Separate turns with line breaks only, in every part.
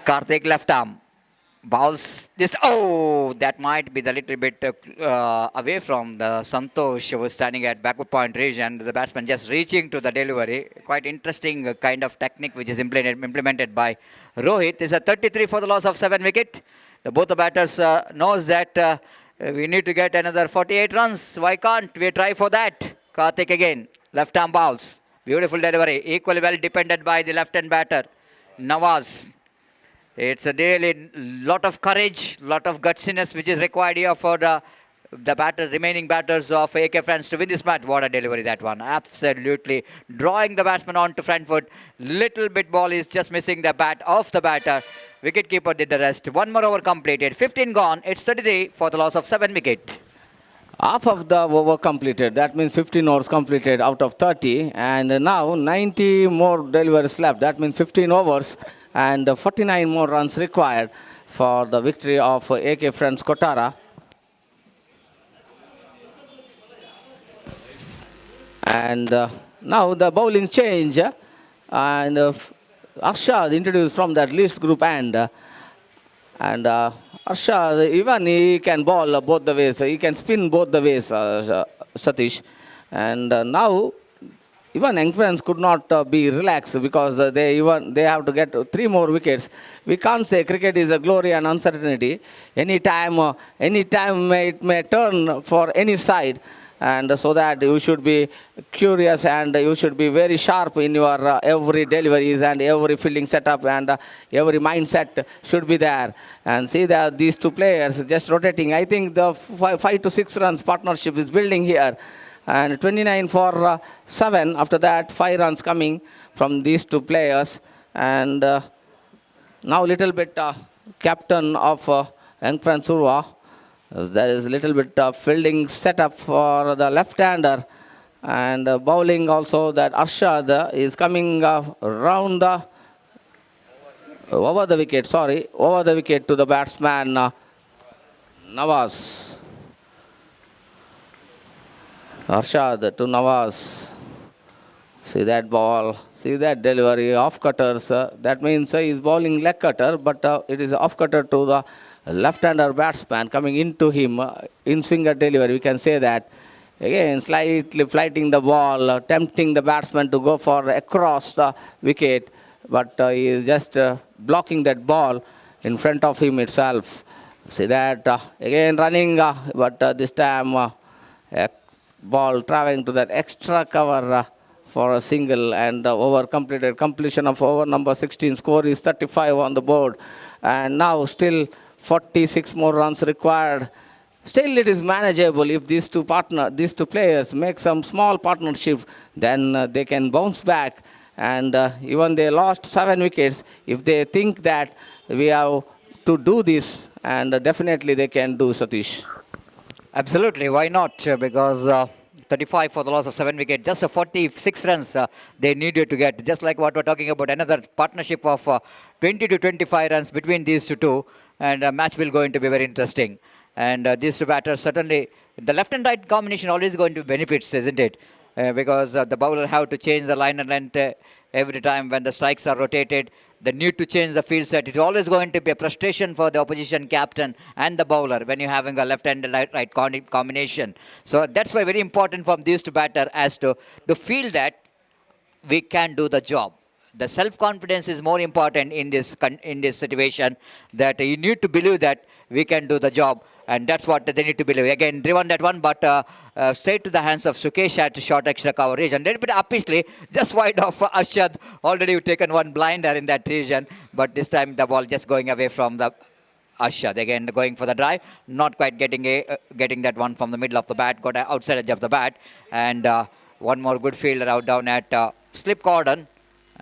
Karthik left arm. Bowls just that might be the little bit away from the Santosh who was standing at backward point region. The batsman just reaching to the delivery. Quite interesting kind of technique which is implemented by Rohit. It's a 33 for the loss of 7 wicket. Both the batters knows that we need to get another 48 runs. Why can't we try for that? Karthik again, left arm bowls. Beautiful delivery. Equally well defended by the left hand batter Nawaz. It's a really lot of courage, lot of gutsiness which is required here for the batters, remaining batters of AK France to win this match. What a delivery that one. Absolutely drawing the batsman on to front foot. Little bit ball is just missing the bat off the batter. Wicketkeeper did the rest. One more over completed. 15 gone. It's 33 for the loss of 7 wicket.
Half of the over completed. That means 15 overs completed out of 30. And now 90 more deliveries left. That means 15 overs and 49 more runs required for the victory of AK Friends Kottara. And now the bowling change. And Arshad introduced from that least group end. And Arshad, even he can bowl both the ways. He can spin both the ways, Satish. And now, even Young Friends could not be relaxed because they have to get 3 more wickets. We can't say cricket is a glory and uncertainty. Anytime it may turn for any side. And so that you should be curious and you should be very sharp in your every deliveries and every fielding setup and every mindset should be there. And see that these two players just rotating. I think the 5 to 6 runs partnership is building here. And 29 for 7. After that, 5 runs coming from these two players. And now little bit captain of Young Friends Urwa. There is a little bit of fielding setup for the left-hander and bowling also that Arshad is coming round the over the wicket to the batsman Nawaz. Arshad to Nawaz. See that ball, see that delivery, off cutters. That means he is bowling leg cutter, but it is off cutter to the left-hander batsman coming into him in swinger delivery. We can say that. Again, slightly flighting the ball, tempting the batsman to go for across the wicket, but he is just blocking that ball in front of him itself. See that again running, but this time ball traveling to that extra cover for a single and over completed. Completion of over number 16. Score is 35 on the board, and now still 46 more runs required. Still it is manageable if these two players make some small partnership, then they can bounce back. And even they lost 7 wickets, if they think that we have to do this, and definitely they can do, Satish.
Absolutely, why not? Because 35 for the loss of 7 wickets, just 46 runs they needed to get. Just like what we're talking about, another partnership of 20 to 25 runs between these two, and a match will going to be very interesting. And these two batters, certainly, the left and right combination always going to benefits, isn't it? Because the bowler have to change the line and length every time when the strikes are rotated. The need to change the field set. It's always going to be a frustration for the opposition captain and the bowler when you're having a left and right combination. So that's why very important from these two batters as to feel that we can do the job. The self-confidence is more important in this situation, that you need to believe that we can do the job, and that's what they need to believe. Again, driven that one, but straight to the hands of Sukesh at short extra coverage, and a little bit upishly, just wide of Arshad. Already you've taken one blinder in that region, but this time the ball just going away from the Arshad. Again, going for the drive, not quite getting that one from the middle of the bat, got outside edge of the bat, and one more good fielder out down at slip cordon.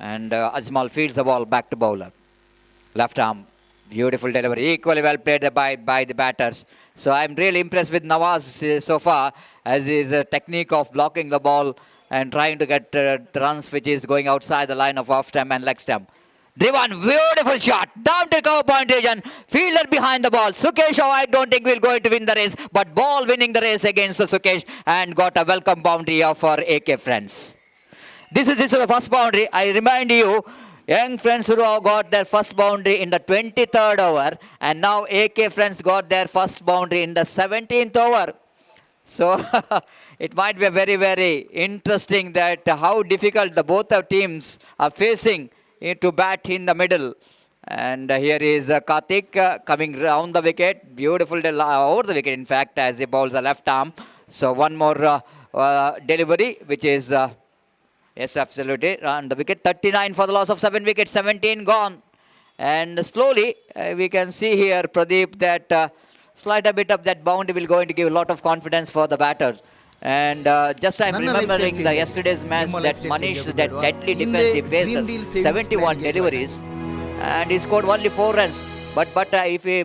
And Ajmal fields the ball back to bowler. Left arm, beautiful delivery, equally well played by the batters. So I'm really impressed with Nawaz so far, as his technique of blocking the ball and trying to get the runs which is going outside the line of off stump and leg stump. Driven, beautiful shot, down to cover point region, fielder behind the ball. Sukesh, I don't think we're going to win the race, but ball winning the race against Sukesh and got a welcome boundary for AK Friends. This is the first boundary. I remind you, young friends Urwa got their first boundary in the 23rd over, and now AK friends got their first boundary in the 17th over. So it might be a very, very interesting that how difficult the both of teams are facing to bat in the middle. And here is Karthik coming round the wicket. Beautiful over the wicket, in fact, as he bowls the left arm. So one more delivery, which is, yes, absolutely, on the wicket. 39 for the loss of 7 wickets, 17 gone. And slowly, we can see here, Pradeep, that slight a bit of that boundary will going to give a lot of confidence for the batter. And just I'm remembering the yesterday's match that Manish, that deadly defense, he faced 71 deliveries and he scored only 4 runs. But if we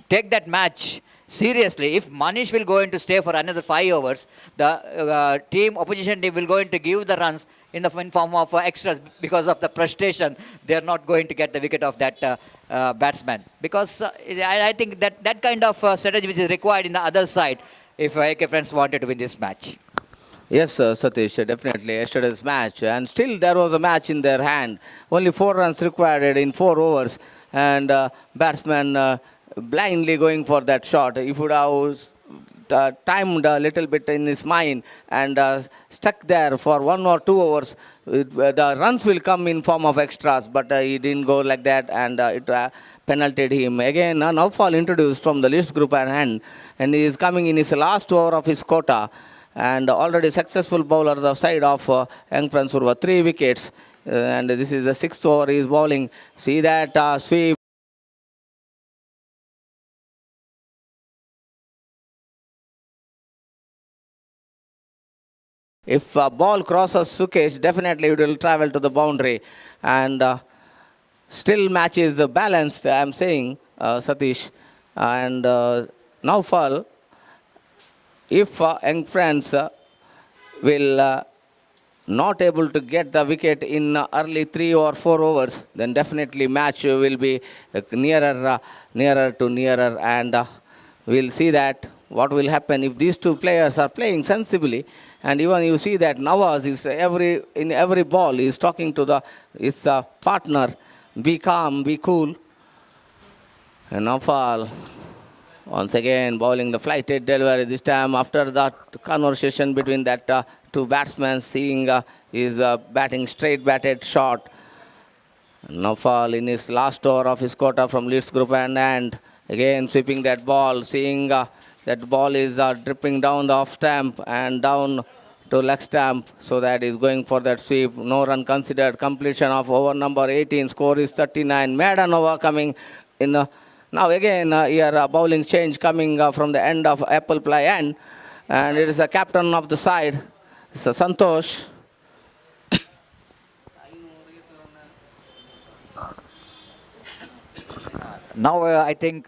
take that match seriously, if Manish will going to stay for another 5 overs, the opposition team will going to give the runs in the form of extras because of the frustration. They are not going to get the wicket of that batsman. Because I think that kind of strategy which is required in the other side if AK friends wanted to win this match.
Yes, Satish, definitely. Yesterday's match, and still there was a match in their hand. Only 4 runs required in 4 overs, and batsman blindly going for that shot. He would have timed a little bit in his mind and stuck there for 1 or 2 overs. The runs will come in form of extras, but he didn't go like that, and it penaltied him. Again, now fall introduced from the list group and he is coming in his last over of his quota. And already successful bowler the side of young friends Urwa, 3 wickets. And this is the 6th over he is bowling. See that sweep. If a ball crosses Sukesh, definitely it will travel to the boundary. And still match is balanced, I am saying, Satish. And now fall. If young friends will not able to get the wicket in early 3 or 4 overs, then definitely match will be nearer to nearer, and we'll see that what will happen if these two players are playing sensibly. And even you see that Nawaz is in every ball is talking to his partner, be calm, be cool. And Nawfal once again bowling the flighted delivery, this time after that conversation between that two batsmen, seeing his batting straight batted shot. Nawfal in his last over of his quota from Leeds group and again sweeping that ball, seeing that ball is dripping down the off stamp and down to leg stamp, so that is going for that sweep. No run considered. Completion of over number 18. Score is 39. Maiden over coming in. Now again here bowling change coming from the end of apple pie end, and it is a captain of the side. It's a Santosh.
Now I think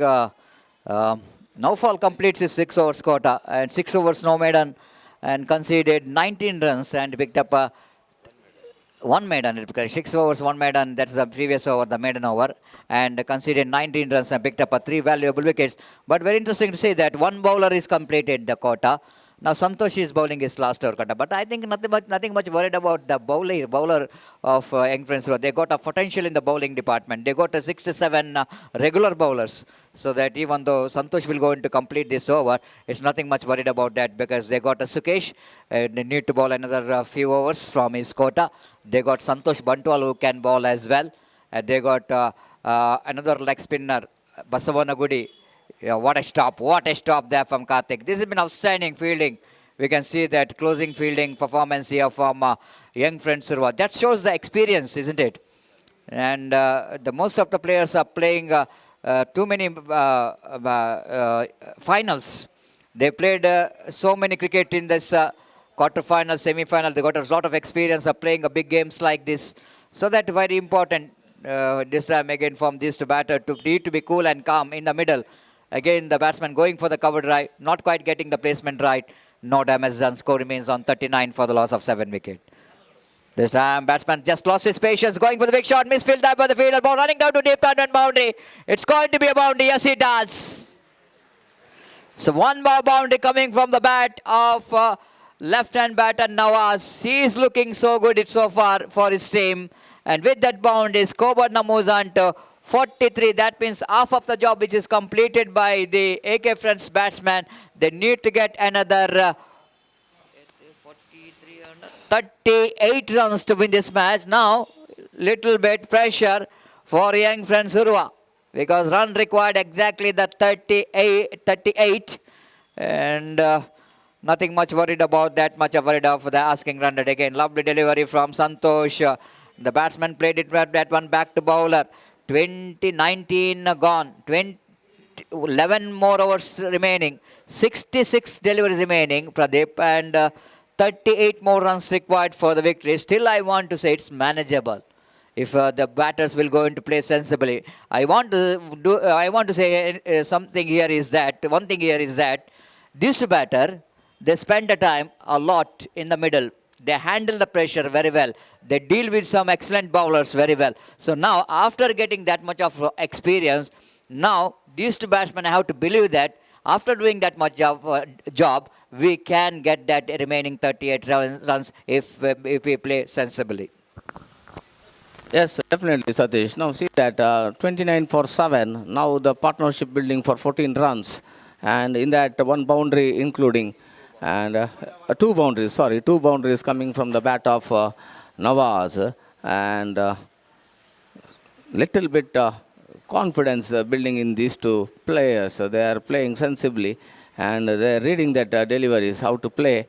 Naufal completes his 6 overs quota and 6 overs no maiden and conceded 19 runs and picked up 1 maiden. 6 overs, 1 maiden, that's the previous over, the maiden over, and conceded 19 runs and picked up 3 valuable wickets. But very interesting to see that 1 bowler is completed the quota. Now Santosh is bowling his last over quota, but I think nothing much worried about the bowler of young friends. They got a potential in the bowling department. They got 6 to 7 regular bowlers, so that even though Santosh will go in to complete this over, it's nothing much worried about that, because they got a Sukesh. They need to bowl another few overs from his quota. They got Santosh Bantwal who can bowl as well. They got another leg spinner, Basavanagudi. Yeah, what a stop there from Karthik. This has been outstanding fielding. We can see that closing fielding performance here from young friend Urwa. That shows the experience, isn't it? And the most of the players are playing too many finals. They played so many cricket in this quarter-final, semi-final. They got a lot of experience of playing big games like this. So that's very important this time again from this to batter to need to be cool and calm in the middle. Again, the batsman going for the cover drive, not quite getting the placement right. No damage done. Score remains on 39 for the loss of 7 wickets. This time, batsman just lost his patience, going for the big shot, misfield that by the fielder, ball running down to deep third and boundary. It's going to be a boundary. Yes, it does. So one more boundary coming from the bat of Left-hand batter Nawaz. He is looking so good so far for his team. And with that bound, his Kottara moves on to 43. That means half of the job which is completed by the AK Friends batsman. They need to get another 38 runs to win this match. Now, little bit pressure for young friends Urwa because run required exactly the 38 and nothing much worried about that much worried of the asking run rate. Again, lovely delivery from Santosh. The batsman played it that one back to bowler. 2019 gone. 11 more hours remaining. 66 deliveries remaining, Pradeep, and 38 more runs required for the victory. Still, I want to say it's manageable. If the batters will go into play sensibly, I want to say something here is that one thing here is that this batter they spend the time a lot in the middle. They handle the pressure very well. They deal with some excellent bowlers very well. So now, after getting that much of experience, now these two batsmen have to believe that after doing that much job, we can get that remaining 38 runs if we play sensibly.
Yes, definitely, Satish. Now see that 29 for 7. Now the partnership building for 14 runs. And in that one boundary including, and two boundaries, sorry, two boundaries coming from the bat of Nawaz. And little bit confidence building in these two players. They are playing sensibly and they are reading that deliveries, how to play.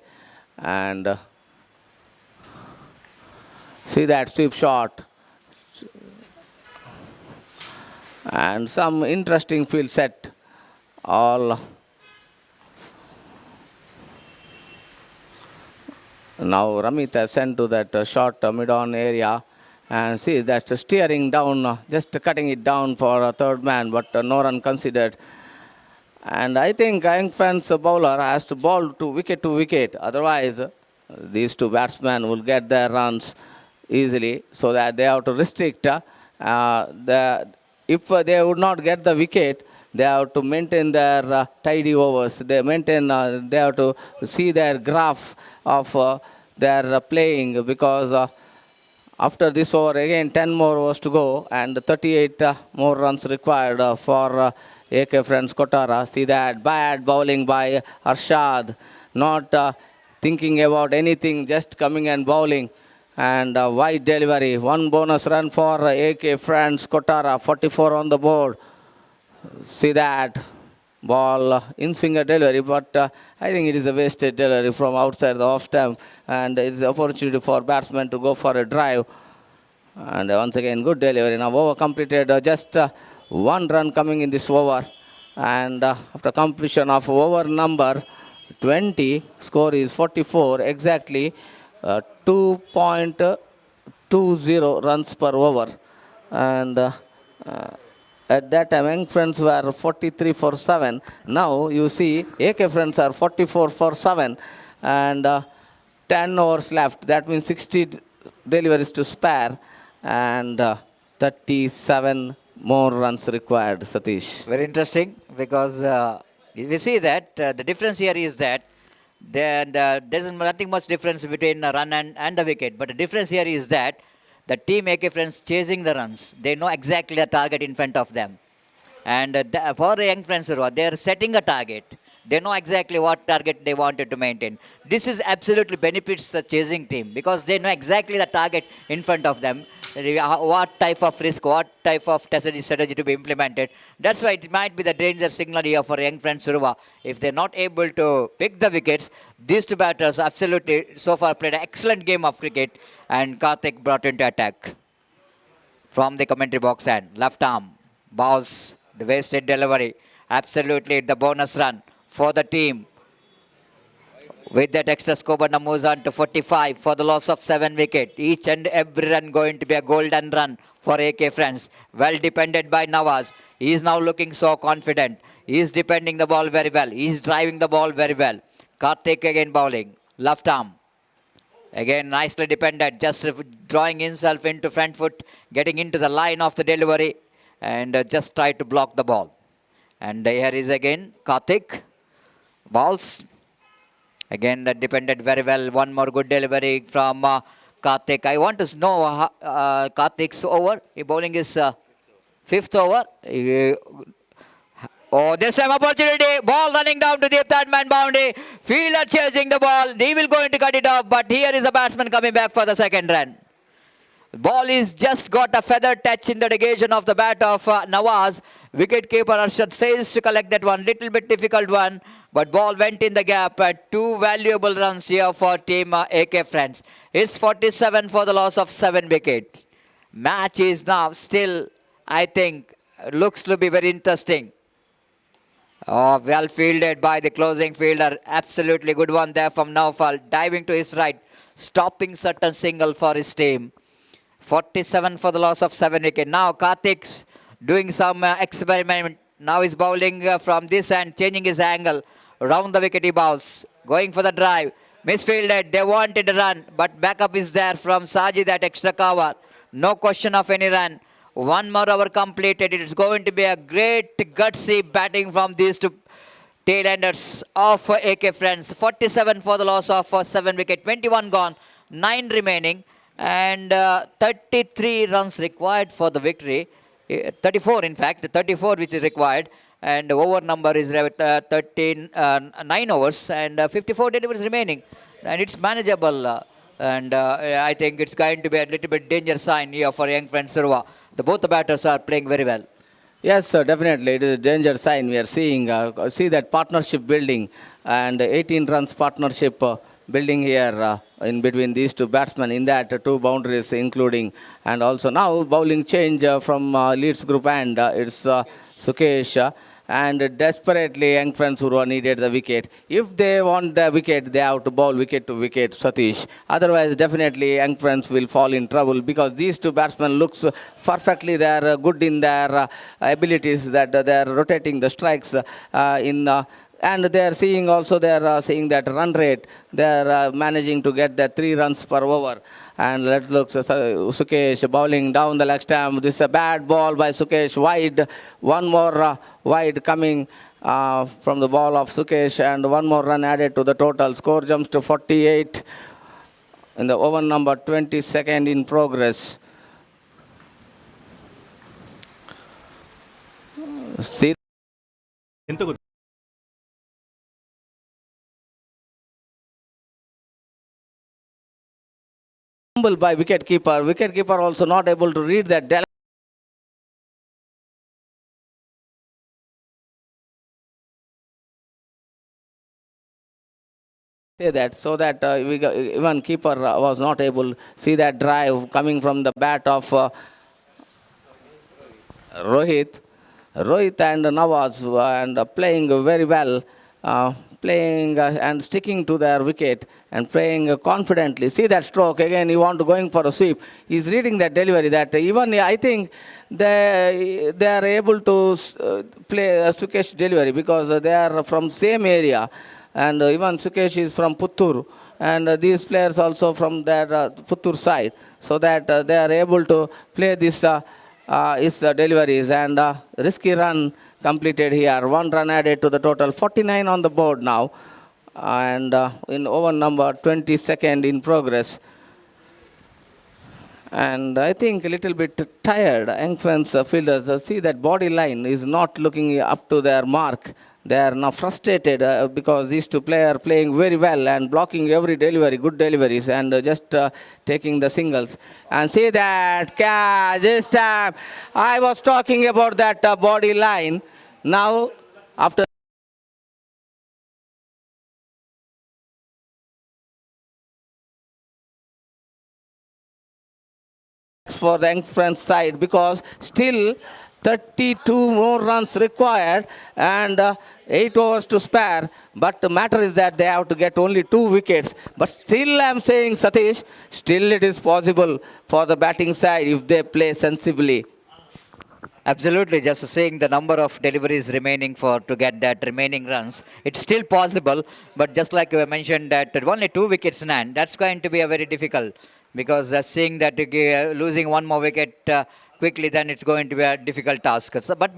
And see that sweep shot. And some interesting field set. All now Ramit has sent to that short mid-on area. And see that steering down, just cutting it down for a third man, but no run considered. And I think young fans bowler has to bowl to wicket. Otherwise, these two batsmen will get their runs easily. So that they have to restrict if they would not get the wicket, they have to maintain their tidy overs. They have to see their graph of their playing because. After this over, again 10 more overs to go and 38 more runs required for AK Friends Kottara. See that bad bowling by Arshad, not thinking about anything, just coming and bowling. And wide delivery, one bonus run for AK Friends Kottara, 44 on the board. See that ball in swinger delivery, but I think it is a wasted delivery from outside the off stump, and it's an opportunity for batsmen to go for a drive. And once again, good delivery. Now over completed, just one run coming in this over, and after completion of over number 20, score is 44, exactly 2.20 runs per over, and at that time, young friends were 43 for 7. Now you see AK friends are 44 for 7 and 10 overs left. That means 60 deliveries to spare and 37 more runs required, Satish.
Very interesting because we see that the difference here is that there is nothing much difference between a run and the wicket. But the difference here is that the team AK friends chasing the runs. They know exactly the target in front of them. And for the young friends, they are setting a target. They know exactly what target they wanted to maintain. This is absolutely benefits the chasing team because they know exactly the target in front of them. What type of risk, what type of strategy to be implemented. That's why it might be the danger signal here for young friends Urwa. If they're not able to pick the wickets, these two batters absolutely so far played an excellent game of cricket and Karthik brought into attack. From the commentary box and left arm, bows, the wasted delivery. Absolutely the bonus run for the team. With that extra score, moves on to 45 for the loss of 7 wickets. Each and every run going to be a golden run for AK friends. Well defended by Nawaz. He is now looking so confident. He is defending the ball very well. He is driving the ball very well. Karthik again bowling. Left arm. Again nicely defended. Just drawing himself into front foot. Getting into the line of the delivery. And just try to block the ball. And here is again Karthik. Balls. Again, that depended very well. One more good delivery from Karthik. I want to know Karthik's over. He bowling is fifth over. Oh, this time opportunity. Ball running down to the third man boundary. Fielder chasing the ball. He will going to cut it off, but here is the batsman coming back for the second run. Ball is just got a feather touch in the negation of the bat of Nawaz. Wicketkeeper Arshad fails to collect that one. Little bit difficult one, but ball went in the gap. Two valuable runs here for team AK friends. It's 47 for the loss of 7 wickets. Match is now still, I think, looks to be very interesting. Oh, well fielded by the closing fielder. Absolutely good one there from Naufal. Diving to his right. Stopping certain single for his team. 47 for the loss of 7 wickets. Now Karthik's doing some experiment. Now he's bowling from this end, changing his angle. Round the wicket he bows. Going for the drive. Misfielded. They wanted a run. But backup is there from Sajid at extra cover. No question of any run. One more over completed. It's going to be a great gutsy batting from these two tail-enders of AK friends. 47 for the loss of 7 wicket. 21 gone. 9 remaining. And 33 runs required for the victory. 34 in fact. 34 which is required. And over number is 9 overs. And 54 deliveries remaining. And it's manageable. And I think it's going to be a little bit danger sign here for young friend Urwa. Both the batters are playing very well.
Yes, sir, definitely. It is a danger sign. We are seeing, see that partnership building and 18 runs partnership building here in between these two batsmen in that two boundaries including. And also now bowling change from Leeds group and it's Sukesh. And desperately young friends Urwa needed the wicket. If they want the wicket, they have to bowl wicket to wicket, Satish. Otherwise, definitely young friends will fall in trouble because these two batsmen looks perfectly, they are good in their abilities that they are rotating the strikes and they are seeing also, they are seeing that run rate. They are managing to get that 3 runs per over. And let's look, Sukesh bowling down the leg stump. This is a bad ball by Sukesh, wide. One more wide coming from the ball of Sukesh, and one more run added to the total. Score jumps to 48 in the over number 22nd in progress. See. By wicketkeeper. Wicketkeeper also not able to read that. Say that so that even keeper was not able to see that drive coming from the bat of Rohit. Rohit and Nawaz and playing very well. Playing and sticking to their wicket and playing confidently. See that stroke again. He want to going for a sweep. He's reading that delivery. That even I think they are able to play a Sukesh delivery because they are from same area, and even Sukesh is from Puttur, and these players also from their Puttur side, so that they are able to play this his deliveries and risky run. Completed here. 1 run added to the total. 49 on the board now. And in over number 22nd in progress. And I think a little bit tired. Young friends fielders see that body line is not looking up to their mark. They are now frustrated because these two players playing very well and blocking every delivery, good deliveries, and just taking the singles. And see that catch this time. I was talking about that body line. Now, after for the young friends side because still 32 more runs required and 8 overs to spare. But the matter is that they have to get only 2 wickets. But still I am saying, Satish, still it is possible for the batting side if they play sensibly.
Absolutely, just saying the number of deliveries remaining for to get that remaining runs, it's still possible. But just like you mentioned that only 2 wickets in hand, that's going to be a very difficult because seeing that losing 1 more wicket quickly, then it's going to be a difficult task. So, but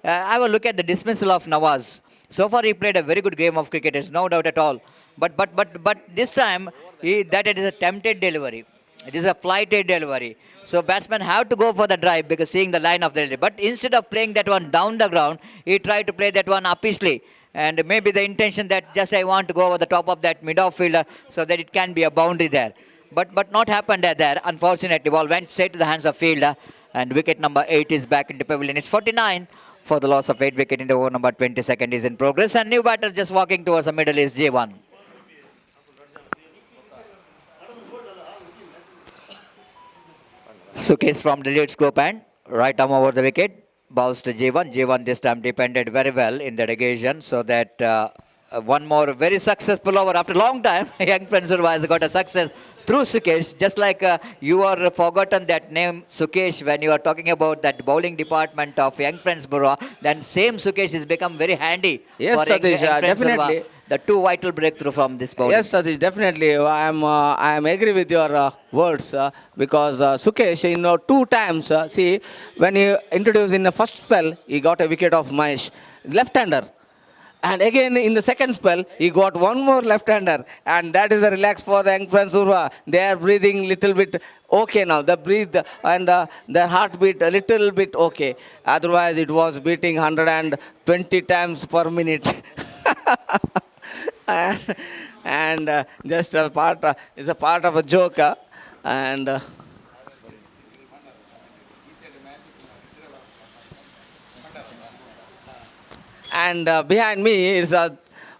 I will look at the dismissal of Nawaz. So far, he played a very good game of cricket. There's no doubt at all. But this time, that it is a tempted delivery. It is a flighted delivery. So batsmen have to go for the drive because seeing the line of the delivery. But instead of playing that one down the ground, he tried to play that one uppishly. And maybe the intention that just I want to go over the top of that mid fielder so that it can be a boundary there. But not happened there. Unfortunately, ball went straight to the hands of fielder. And wicket number 8 is back into pavilion. It's 49 for the loss of 8 wicket in the over number 22nd is in progress. And new batter just walking towards the middle is J1. Sukesh from the lead scope and right arm over the wicket. Bounced to J1. J1 this time defended very well in that occasion. So that one more very successful over after a long time. Young friends has got a success through Sukesh. Just like you are forgotten that name Sukesh when you are talking about that bowling department of Young Friends Burwa. Then same Sukesh has become very handy
Yes,
for
Satish,
Young Friends
definitely.
Burwa. The two vital breakthrough from this bowling.
Yes, Satish, definitely. I am agree with your words because Sukesh, two times, see, when he introduced in the first spell, he got a wicket of Mahesh, left-hander. And again, in the second spell, he got one more left-hander. And that is a relax for the Young Friends Urwa. They are breathing little bit okay now. They breathe and their heartbeat a little bit okay. Otherwise, it was beating 120 times per minute. and just a part, it's a part of a joke. And behind me is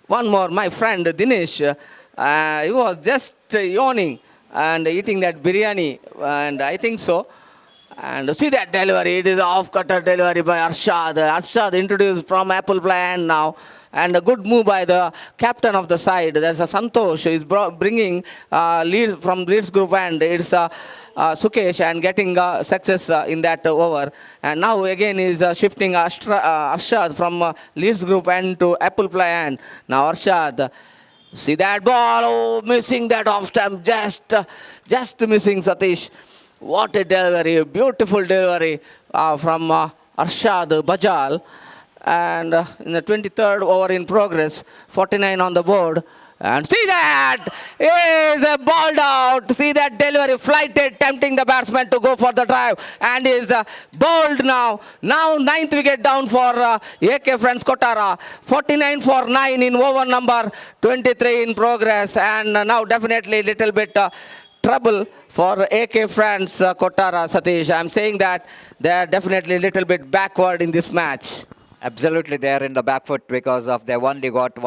one more, my friend Dinesh. He was just yawning and eating that biryani, and I think so. And see that delivery, it is off-cutter delivery by Arshad. Arshad introduced from apple plant now. And a good move by the captain of the side. There's a Santosh is bringing lead from Leeds group, and it's Sukesh and getting success in that over. And now again is shifting Arshad from Leeds group and to apple plant. Now Arshad, see that ball, oh, missing that off stump, just missing Satish. What a delivery, a beautiful delivery from Arshad Bajal. And in the 23rd over in progress, 49 on the board. And see that! Is a balled out. See that delivery, flighted, tempting the batsman to go for the drive. And is bowled now. Now 9th wicket down for AK Friends Kottara. 49 for 9 in over number 23 in progress. And now definitely little bit trouble for AK Friends Kottara, Satish. I'm saying that they are definitely a little bit backward in this match.
Absolutely, they are in the back foot because of they only got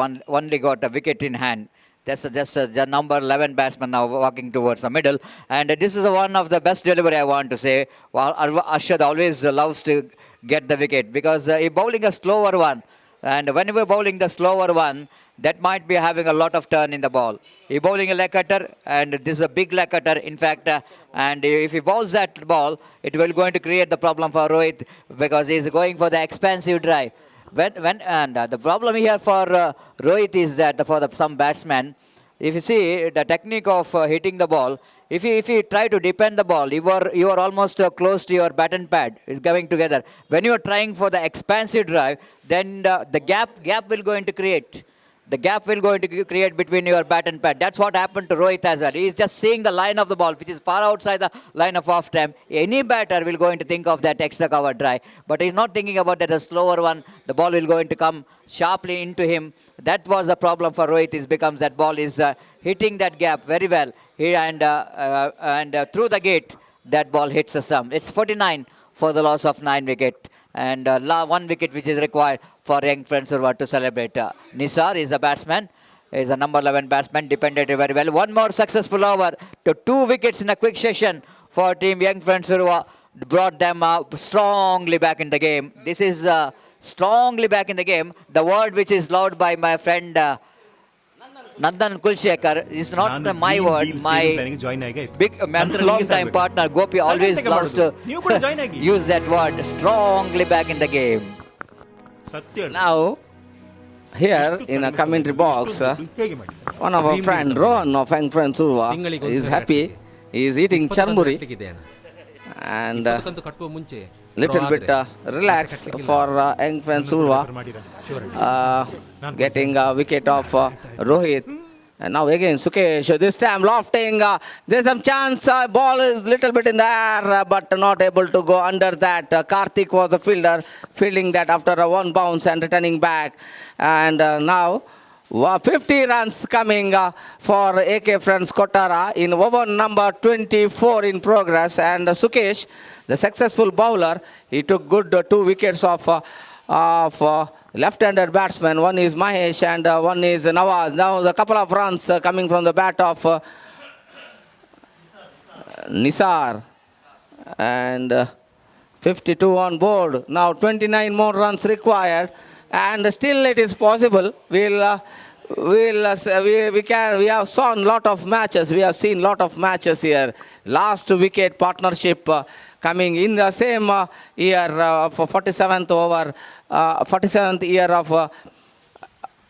a wicket in hand. That's just the number 11 batsman now walking towards the middle, and this is one of the best delivery I want to say. Well, Arshad always loves to get the wicket because he's bowling a slower one, and whenever bowling the slower one, that might be having a lot of turn in the ball. He's bowling a leg cutter, and this is a big leg cutter, in fact. And if he bowls that ball, it will going to create the problem for Rohit because he's going for the expansive drive. The problem here for Rohit is that for some batsmen, if you see the technique of hitting the ball, if you try to defend the ball, you are almost close to your bat and pad. It's going together. When you are trying for the expansive drive, then the gap will going to create. The gap will going to create between your bat and pad. That's what happened to Rohit as well. He's just seeing the line of the ball, which is far outside the line of off stump. Any batter will going to think of that extra cover drive, but he's not thinking about that a slower one. The ball will going to come sharply into him. That was the problem for Rohit. Is becomes that ball is hitting that gap very well. And through the gate, that ball hits the stump. It's 49 for the loss of 9 wicket. And 1 wicket which is required for Young Friends Urwa to celebrate. Nisar is a batsman, is a number 11 batsman, defended very well. One more successful over to 2 wickets in a quick session for team Young Friends Urwa, brought them strongly back in the game. This is strongly back in the game. The word which is loved by my friend Nandan Kulshekar is not my word. My big long time partner Gopi always loves to use that word strongly back in the game.
Now, here in a commentary box, one of our friend Rohan of Young Friends Urwa is happy. He is eating charmuri and little bit relax for Young Friends Urwa, getting a wicket of Rohit, And now again, Sukesh, this time lofting. There's some chance. Ball is little bit in the air, but not able to go under that. Karthik was the fielder, fielding that after a one bounce and returning back. And now 50 runs coming for AK Friends Kottara in over number 24 in progress. And Sukesh, the successful bowler, he took good 2 wickets of left-handed batsman. One is Mahesh and one is Nawaz. Now the couple of runs coming from the bat of Nisar. And 52 on board. Now 29 more runs required. And still it is possible. We have seen lot of matches. We have seen lot of matches here. Last wicket partnership coming in the same year for 47th year of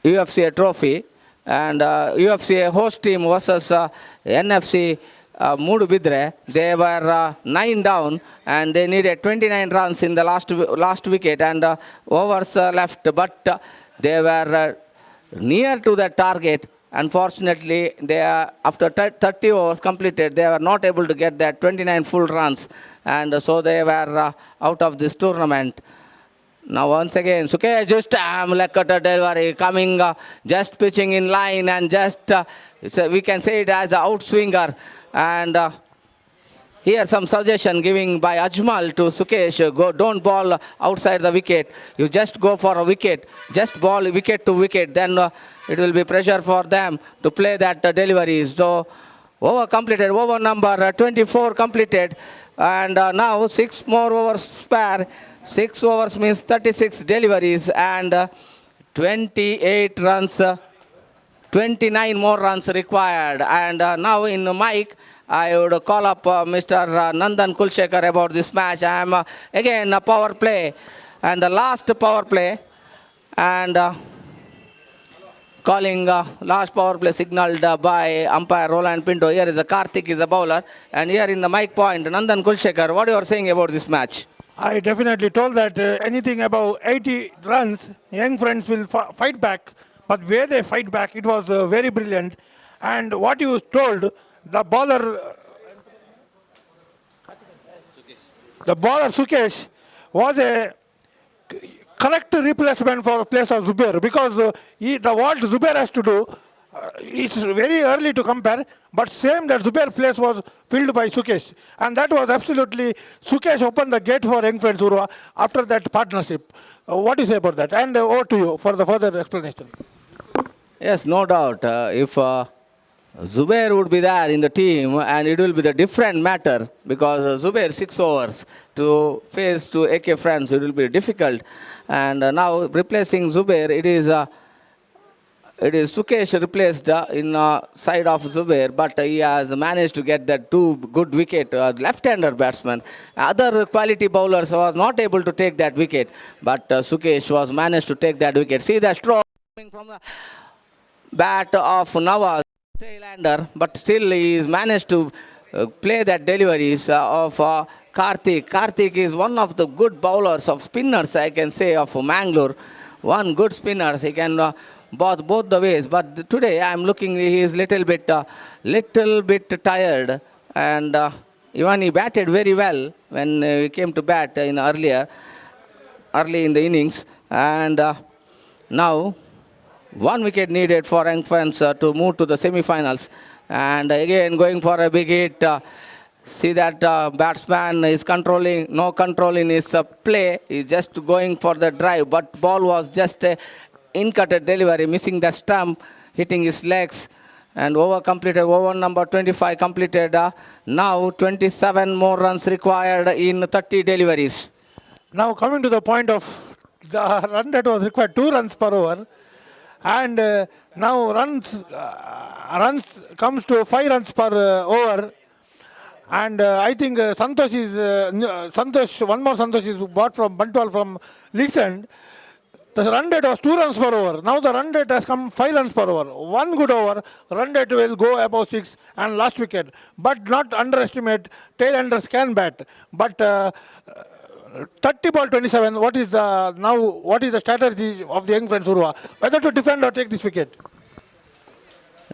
UFC trophy, and UFC host team versus NFC Moodu Bidre. They were 9 down and they needed 29 runs in the last wicket, and overs left, but they were near to the target. Unfortunately, after 30 overs completed, they were not able to get that 29 full runs, and so they were out of this tournament. Now once again, Sukesh just cutter delivery coming, just pitching in line, and just we can say it as an outswinger. And here some suggestion giving by Ajmal to Sukesh: don't ball outside the wicket. You just go for a wicket. Just ball wicket to wicket. Then it will be pressure for them to play that delivery. So over completed. Over number 24 completed. And now 6 more overs spare. 6 overs means 36 deliveries and 28 runs. 29 more runs required. And now in the mic, I would call up Mr. Nandan Kulshekar about this match. I am again a power play, and the last power play, and calling last power play signaled by umpire Roland Pinto. Here is a Karthik is a bowler, and here in the mic point, Nandan Kulshekar, what you are saying about this match?
I definitely told that anything above 80 runs, young friends will fight back. But where they fight back, it was very brilliant. And what you told, the bowler Sukesh was a correct replacement for place of Zubair, because what Zubair has to do, it's very early to compare, but same that Zubair place was filled by Sukesh. And that was absolutely, Sukesh opened the gate for young friends Urwa after that partnership. What do you say about that? And over to you for the further explanation.
Yes, no doubt. If Zubair would be there in the team, and it will be the different matter, because Zubair 6 overs to face to AK Friends, it will be difficult. And now replacing Zubair, it is Sukesh replaced in side of Zubair, but he has managed to get that 2 good wicket. Left-hander batsman, other quality bowlers was not able to take that wicket, but Sukesh was managed to take that wicket. See the stroke coming from the bat of Nawaz, tail-hander, but still he is managed to play that deliveries of Karthik. Karthik is one of the good bowlers of spinners, I can say, of Mangalore. One good spinner, he can both the ways. But today I am looking, he is little bit tired, and even he batted very well when he came to bat in early in the innings. And now 1 wicket needed for young friends to move to the semi-finals. And again going for a big hit. See that batsman is no control in his play. He's just going for the drive, but ball was just a in-cutted delivery, missing the stump, hitting his legs. And over completed, over number 25 completed. Now 27 more runs required in 30 deliveries.
Now coming to the point of the run that was required, 2 runs per over. And now runs comes to 5 runs per over. And I think Santosh is one more Santosh is bought from Bantwal from Leeds End. The run rate was 2 runs per over. Now the run rate has come 5 runs per over. 1 good over, run rate will go above 6 and last wicket. But not underestimate, tail-enders can bat. But 30 ball 27, what is the strategy of the young friends Urwa? Whether to defend or take this wicket?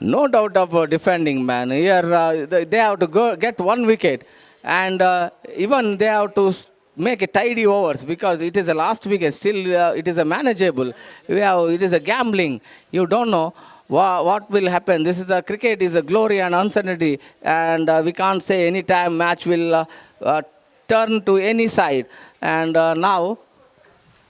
No doubt of defending, man. Here they have to go get one wicket, and even they have to make a tidy overs because it is a last wicket. Still, it is a manageable. It is a gambling. You don't know what will happen. This is the cricket is a glory and uncertainty, and we can't say any time match will turn to any side. And now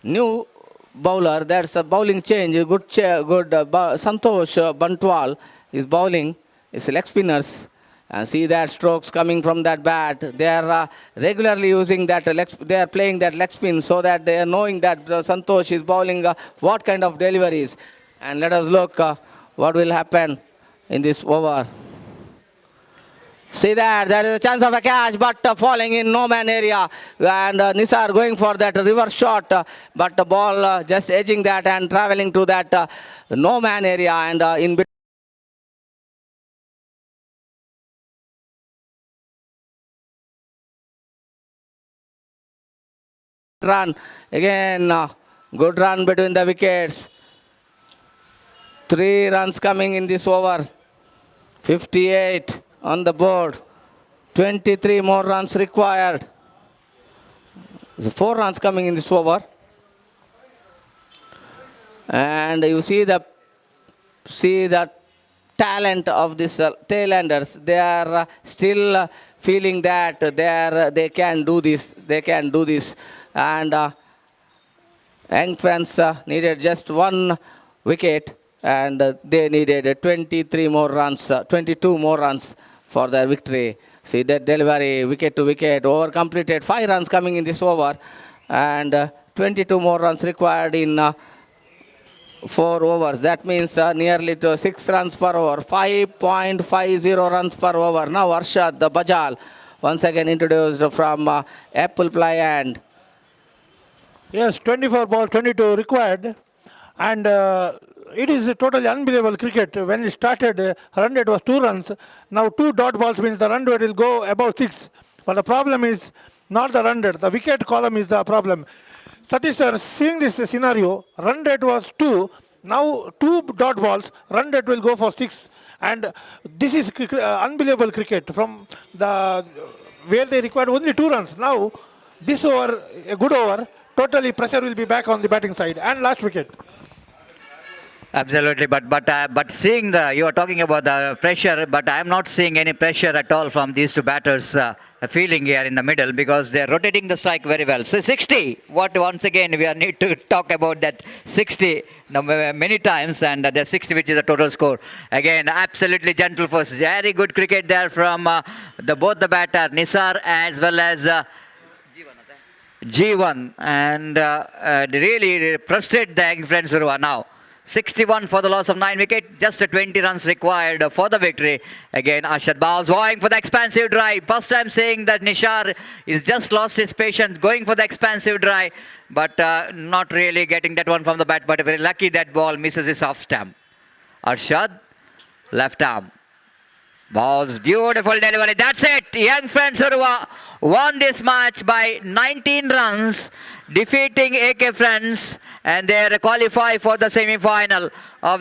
new bowler. That's a bowling change. Good. Santosh Bantwal is bowling. It's leg spinners. And see that strokes coming from that bat. They are regularly using that they are playing that leg spin so that they are knowing that Santosh is bowling what kind of deliveries. And let us look what will happen in this over. See that, there is a chance of a catch, but falling in no man area. And Nisar going for that reverse shot, but the ball just edging that and traveling to that no man area. And in between. Run again, good run between the wickets. 3 runs coming in this over. 58 on the board. 23 more runs required. 4 runs coming in this over. And you see the talent of these tailenders. They are still feeling that they can do this. They can do this. And young fans needed just 1 wicket. And they needed 23 more runs, 22 more runs for their victory. See that delivery, wicket to wicket, over completed. 5 runs coming in this over, and 22 more runs required in 4 overs. That means nearly to 6 runs per over, 5.50 runs per over. Now Arshad the Bajal, once again introduced from Apple Ply and.
Yes, 24 ball, 22 required. And it is a totally unbelievable cricket. When it started, run rate was 2 runs. Now 2 dot balls means the run rate will go about 6. But the problem is not the run rate. The wicket column is the problem. Satish sir, seeing this scenario, run rate was 2. Now 2 dot balls, run rate will go for 6. And this is unbelievable cricket from the where they required only 2 runs. Now this over, a good over, totally pressure will be back on the batting side. And last wicket.
Absolutely, but seeing you are talking about the pressure, but I am not seeing any pressure at all from these 2 batters. Feeling here in the middle because they are rotating the strike very well. So 60. What once again we need to talk about that 60 many times, and there's 60, which is the total score. Again, absolutely gentle first. Very good cricket there from both the batter Nisar as well as. G1 and really frustrated the young friends Urwa now. 61 for the loss of 9 wickets, just 20 runs required for the victory. Again, Arshad bowls, going for the expansive drive. First time saying that Nishar is just lost his patience, going for the expansive drive, but not really getting that one from the bat. But very lucky that ball misses his off stump. Arshad, left arm. Balls, beautiful delivery. That's it. Young friends Urwa won this match by 19 runs, defeating AK Friends, and they qualify for the semi-final of the